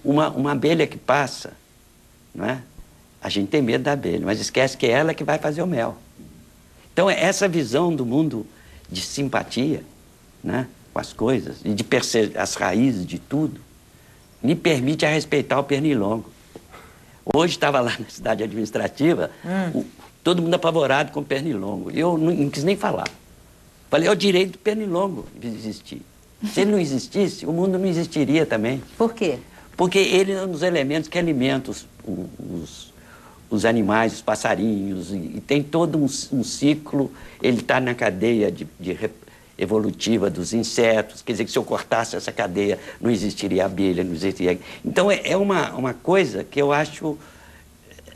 Uma abelha que passa, não é? A gente tem medo da abelha, mas esquece que é ela que vai fazer o mel. Então, essa visão do mundo de simpatia, né, com as coisas, e de perceber as raízes de tudo, me permite a respeitar o pernilongo. Hoje estava lá na cidade administrativa, todo mundo apavorado com o pernilongo. Eu não quis nem falar. Falei, é o direito do pernilongo de existir. Se ele não existisse, o mundo não existiria também. Por quê? Porque ele é um dos elementos que alimentam os animais, os passarinhos, e tem todo um ciclo, ele está na cadeia evolutiva dos insetos, quer dizer que se eu cortasse essa cadeia, não existiria abelha, não existiria... Então é uma coisa que eu acho...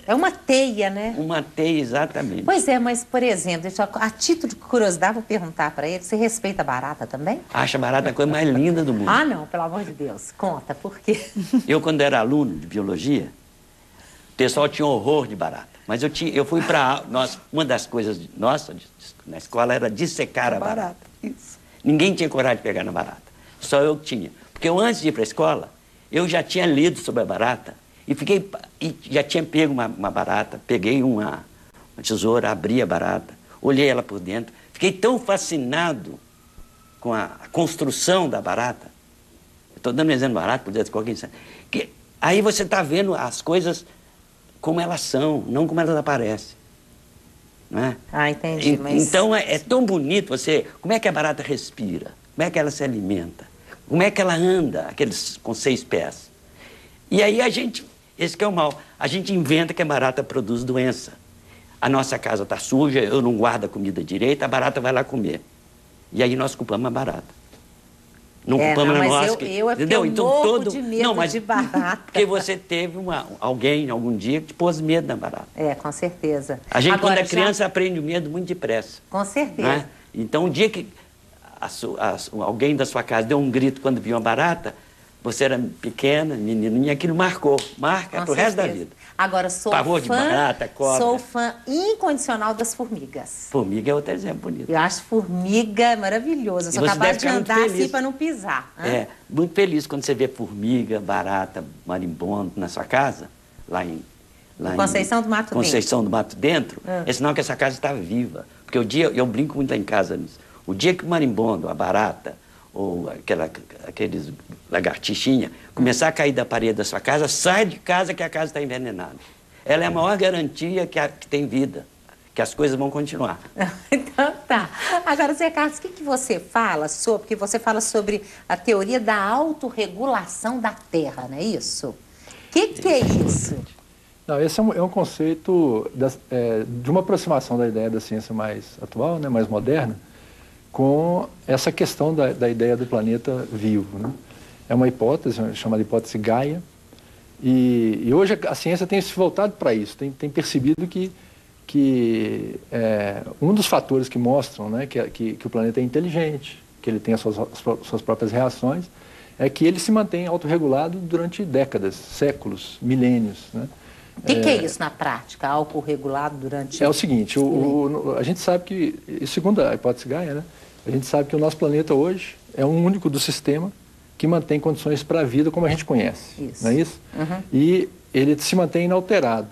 É uma teia, né? Uma teia, exatamente. Pois é, mas, por exemplo, a título de curiosidade, vou perguntar para ele, você respeita a barata também? Acha a barata a coisa mais linda do mundo. Ah, não, pelo amor de Deus. Conta, por quê? Eu, quando era aluno de biologia, o pessoal tinha horror de barata. Mas eu fui para... Uma das coisas nossa na escola era dissecar a barata. Isso. Ninguém tinha coragem de pegar na barata. Só eu tinha. Porque eu, antes de ir para a escola, eu já tinha lido sobre a barata e já tinha pego uma barata, peguei uma tesoura, abri a barata, olhei ela por dentro, fiquei tão fascinado com a construção da barata. Estou dando um exemplo barato, por dizer qualquer instante, que aí você está vendo as coisas como elas são, não como elas aparecem. Não é? Ah, entendi. Mas... Então é tão bonito você... Como é que a barata respira? Como é que ela se alimenta? Como é que ela anda, com 6 pés? E aí a gente... Esse que é o mal. A gente inventa que a barata produz doença. A nossa casa está suja, eu não guardo a comida direito, a barata vai lá comer. E aí nós culpamos a barata. Não culpamos a nossa. Entendeu? Então, morro de medo de barata. Porque você teve alguém, algum dia, que te pôs medo na barata. É, com certeza. A gente, quando é criança, aprende o medo muito depressa. Com certeza. Né? Então, o dia que alguém da sua casa deu um grito quando viu uma barata, você era pequena, menininha, aquilo marca pro resto da vida. Agora, sou Pavor de barata, cobra. Sou fã incondicional das formigas. Formiga é outro exemplo bonito. Eu acho formiga maravilhosa. Sou capaz de andar assim para não pisar. É, muito feliz quando você vê formiga, barata, marimbondo na sua casa, lá em Conceição do Mato Dentro. Conceição do Mato Dentro, é sinal que essa casa está viva. Porque eu brinco muito lá em casa nisso. O dia que o marimbondo, a barata, ou aqueles lagartixinha, começar a cair da parede da sua casa, sai de casa que a casa está envenenada. Ela é a maior garantia que tem vida, que as coisas vão continuar. Então tá. Agora, Zé Carlos, o que você fala sobre... Porque você fala sobre a teoria da autorregulação da Terra, não é isso? O que é isso? Não, esse é um conceito de uma aproximação da ideia da ciência mais atual, né, mais moderna, com essa questão da ideia do planeta vivo, né? É uma hipótese chamada hipótese Gaia, e hoje a ciência tem se voltado para isso, tem percebido que um dos fatores que mostram, né, que o planeta é inteligente, que ele tem as suas próprias reações, é que ele se mantém autorregulado durante décadas, séculos, milênios, né? O que é isso na prática, autorregulado durante... É o seguinte, a gente sabe que, segundo a hipótese Gaia, né, a gente sabe que o nosso planeta hoje é um único do sistema que mantém condições para a vida como a gente conhece, isso. Não é isso? Uhum. E ele se mantém inalterado.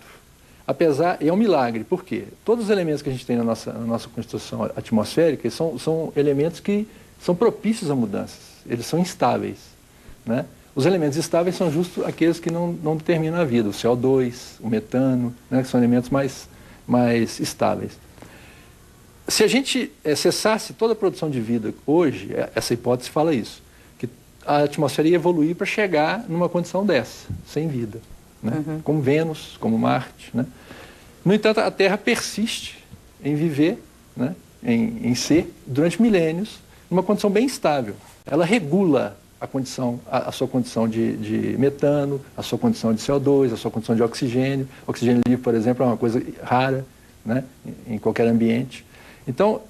É um milagre, por quê? Todos os elementos que a gente tem na nossa constituição atmosférica são elementos que são propícios a mudanças, eles são instáveis, né? Os elementos estáveis são justo aqueles que não determinam a vida, o CO2, o metano, né, que são elementos mais estáveis. Se a gente cessasse toda a produção de vida hoje, essa hipótese fala isso, que a atmosfera ia evoluir para chegar numa condição dessa, sem vida, né? Uhum. Como Vênus, como Marte, né? No entanto, a Terra persiste em viver, né, em ser, durante milênios, numa condição bem estável. Ela regula a sua condição de metano, a sua condição de CO2, a sua condição de oxigênio. Oxigênio livre, por exemplo, é uma coisa rara, né, em qualquer ambiente. Então,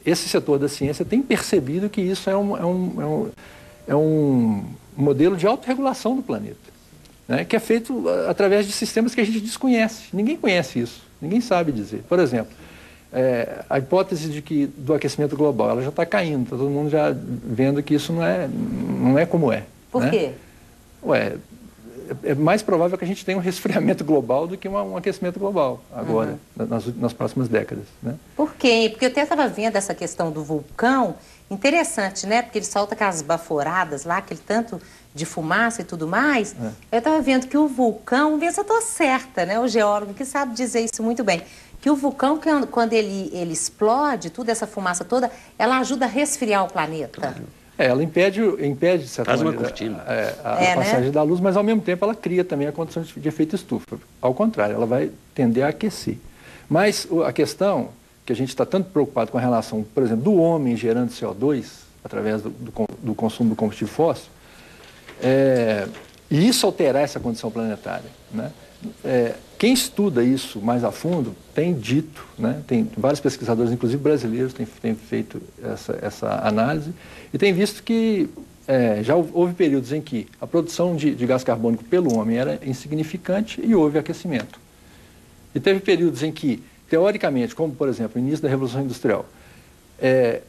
esse setor da ciência tem percebido que isso é um modelo de autorregulação do planeta, né, que é feito através de sistemas que a gente desconhece. Ninguém conhece isso, ninguém sabe dizer. Por exemplo, a hipótese do aquecimento global, ela já está caindo, está todo mundo já vendo que isso não é como é. Por né? quê? Ué, é mais provável que a gente tenha um resfriamento global do que um aquecimento global agora, nas próximas décadas, né? Por quê? Porque eu até estava vendo essa questão do vulcão, interessante, né? Porque ele solta aquelas baforadas lá, aquele tanto de fumaça e tudo mais. Eu estava vendo que o vulcão, vamos ver se eu estou certa, né? O geólogo que sabe dizer isso muito bem, que o vulcão, quando ele explode, toda essa fumaça toda, ela ajuda a resfriar o planeta. Claro. Ela impede de certa Faz uma maneira, cortina. a passagem da luz, mas ao mesmo tempo ela cria também a condição de efeito estufa. Ao contrário, ela vai tender a aquecer. Mas a questão que a gente está tanto preocupado com a relação, por exemplo, do homem gerando CO2 através do consumo do combustível fóssil, e isso alterar essa condição planetária, né? Quem estuda isso mais a fundo tem dito, né? Tem vários pesquisadores, inclusive brasileiros, têm feito essa análise e tem visto que já houve períodos em que a produção de gás carbônico pelo homem era insignificante e houve aquecimento. E teve períodos em que, teoricamente, como por exemplo, no início da Revolução Industrial,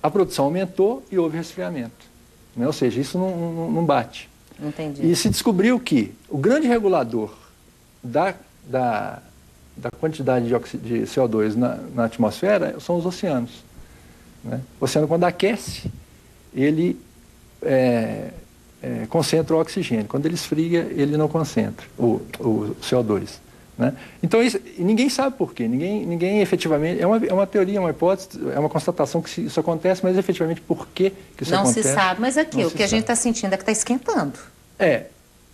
a produção aumentou e houve resfriamento, né? Ou seja, isso não bate. Entendi. E se descobriu que o grande regulador da quantidade de CO2 na atmosfera são os oceanos, né? O oceano, quando aquece, ele concentra o oxigênio. Quando ele esfria, ele não concentra o CO2. Né? Então, ninguém sabe por quê. Ninguém efetivamente... É uma teoria, uma hipótese, é uma constatação que isso acontece, mas efetivamente por que isso acontece... Não se sabe, mas aqui, o que a gente está sentindo é que está esquentando.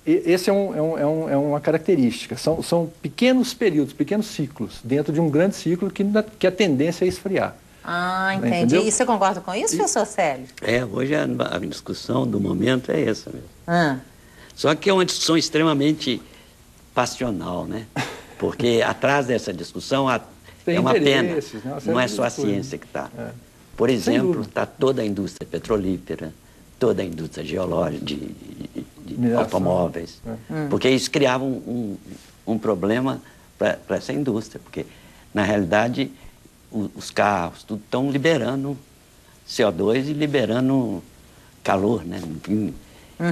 Esse é uma característica. São pequenos períodos, pequenos ciclos, dentro de um grande ciclo que a tendência é esfriar. Ah, entendi. Entendeu? E você concorda com isso, professor Célio? Hoje a discussão do momento é essa mesmo. Só que é uma discussão extremamente passional, né? Porque atrás dessa discussção é uma pena. Não é só a ciência que está. Por exemplo, está toda a indústria petrolífera, toda a indústria geológica, de automóveis. Porque isso criava um problema para essa indústria. Porque, na realidade, os carros tudo estão liberando CO2 e liberando calor, né? Enfim,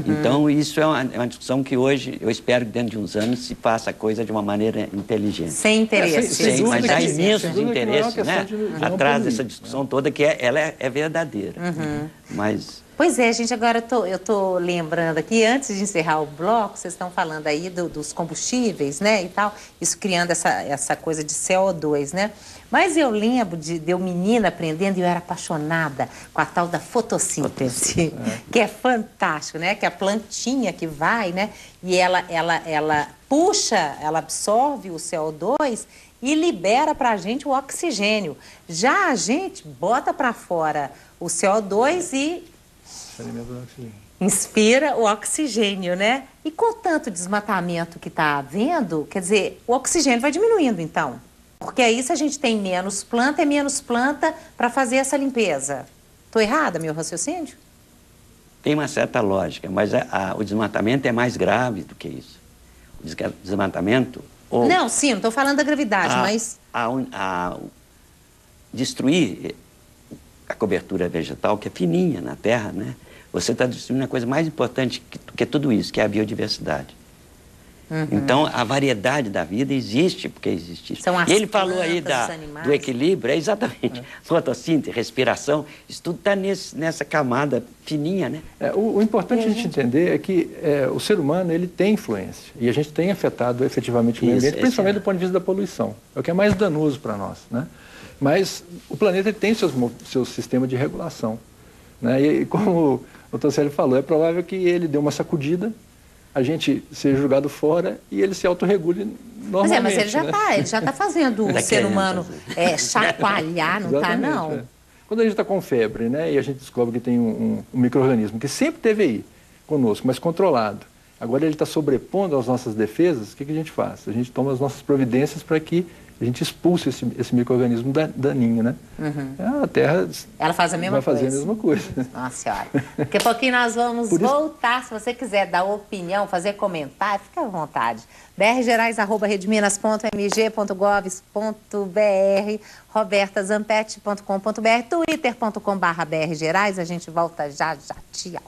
então, isso é uma discussão que hoje, eu espero que dentro de uns anos se faça a coisa de uma maneira inteligente. Sem interesse. Mas há imensos interesses, né? Atrás dessa discussão toda, que ela é verdadeira. Mas... Pois é, gente, agora eu tô lembrando aqui, antes de encerrar o bloco, vocês estão falando aí dos combustíveis, né, e tal, isso criando essa coisa de CO2, né? Mas eu lembro de eu menina aprendendo e eu era apaixonada com a tal da fotossíntese, que é fantástico, né? Que a plantinha que vai, né, e ela puxa, ela absorve o CO2 e libera para a gente o oxigênio. Já a gente bota para fora o CO2 e inspira o oxigênio, né? E com tanto desmatamento que está havendo, quer dizer, o oxigênio vai diminuindo, então. Porque aí, se a gente tem menos planta, é menos planta para fazer essa limpeza. Estou errada, meu raciocínio? Tem uma certa lógica, mas o desmatamento é mais grave do que isso. O desmatamento... Não, sim, não estou falando da gravidade, mas... Destruir a cobertura vegetal, que é fininha na terra, né? Você está destruindo a coisa mais importante que tudo isso, que é a biodiversidade. Então, a variedade da vida existe porque existe isso. São as Ele falou aí plantas, do equilíbrio, exatamente. Fotossíntese, respiração, isso tudo está nessa camada fininha, né? O importante a gente entender é que o ser humano ele tem influência e a gente tem afetado efetivamente o meio ambiente, principalmente do ponto de vista da poluição. É o que é mais danoso para nós, né? Mas o planeta tem seu sistema de regulação, né? E como o Dr. Célio falou, é provável que ele dê uma sacudida, a gente seja jogado fora e ele se autorregule normalmente. Mas ele já está fazendo o ser humano chacoalhar, não está, não? Quando a gente está com febre, né, e a gente descobre que tem um micro-organismo que sempre esteve aí conosco, mas controlado, agora ele está sobrepondo às nossas defesas, o que a gente faz? A gente toma as nossas providências para que a gente expulse esse micro-organismo daninho, né? A Terra ela faz a mesma vai fazer a mesma coisa. Nossa Senhora. Daqui a pouquinho nós vamos voltar. Se você quiser dar opinião, fazer comentário, fica à vontade. brgerais@redminas.mg.gov.br, robertazampetti.com.br, twitter.com/brgerais. A gente volta já. Tchau.